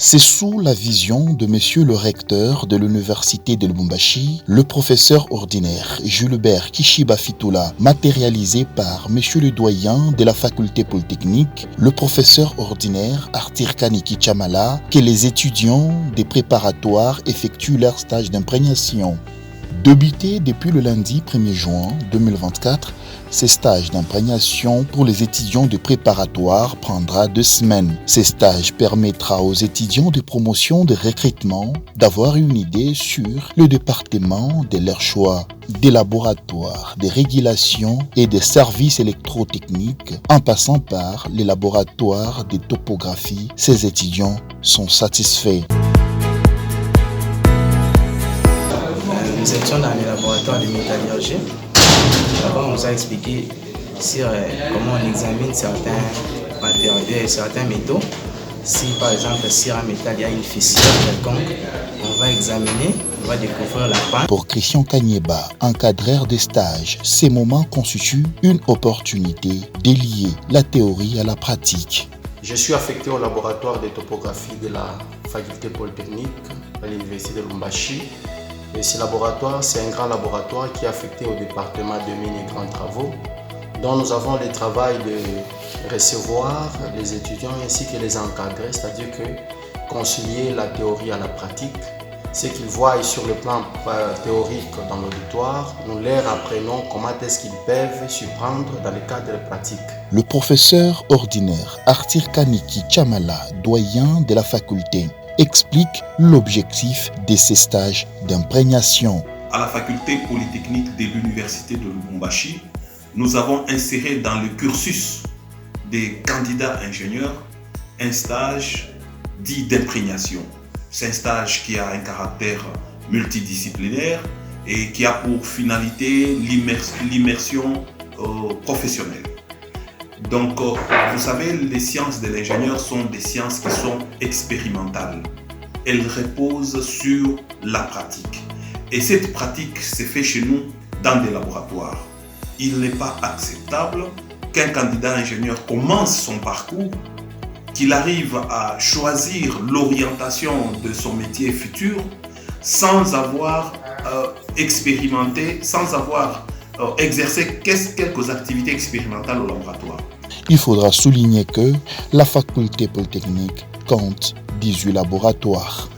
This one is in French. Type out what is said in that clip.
C'est sous la vision de monsieur le recteur de l'université de Lubumbashi, le professeur ordinaire Julbert Kishiba Fitula, matérialisé par monsieur le doyen de la faculté polytechnique, le professeur ordinaire Arthur Kaniki Chamala, que les étudiants des préparatoires effectuent leur stage d'imprégnation. Débuté depuis le lundi 1er juin 2024, ces stages d'imprégnation pour les étudiants de préparatoire prendra 2 semaines. Ces stages permettra aux étudiants de promotion de recrutement d'avoir une idée sur le département de leur choix, des laboratoires, des régulations et des services électrotechniques, en passant par les laboratoires de topographie. Ces étudiants sont satisfaits. Nous étions dans les laboratoires de métallurgie. Avant, on nous a expliqué sur comment on examine certains matériaux et certains métaux. Si par exemple sur un métal il y a une fissure quelconque, on va examiner, on va découvrir la panne. Pour Christian Kanyeba, encadreur des stages, ces moments constituent une opportunité de lier la théorie à la pratique. Je suis affecté au laboratoire de topographie de la faculté polytechnique à l'université de Lubumbashi. Et ce laboratoire, c'est un grand laboratoire qui est affecté au département de mines et grands travaux, dont nous avons le travail de recevoir les étudiants ainsi que les encadrer, c'est-à-dire que concilier la théorie à la pratique. Ce qu'ils voient sur le plan théorique dans l'auditoire, nous leur apprenons comment est-ce qu'ils peuvent surprendre dans le cadre pratique. Le professeur ordinaire Arthur Kaniki Chamala, doyen de la faculté, explique l'objectif de ces stages d'imprégnation. À la faculté polytechnique de l'université de Lubumbashi, nous avons inséré dans le cursus des candidats ingénieurs un stage dit d'imprégnation. C'est un stage qui a un caractère multidisciplinaire et qui a pour finalité l'immersion professionnelle. Donc, vous savez, les sciences de l'ingénieur sont des sciences qui sont expérimentales. Elles reposent sur la pratique. Et cette pratique se fait chez nous dans des laboratoires. Il n'est pas acceptable qu'un candidat ingénieur commence son parcours, qu'il arrive à choisir l'orientation de son métier futur sans avoir expérimenté, sans avoir exercer quelques activités expérimentales au laboratoire. Il faudra souligner que la faculté polytechnique compte 18 laboratoires.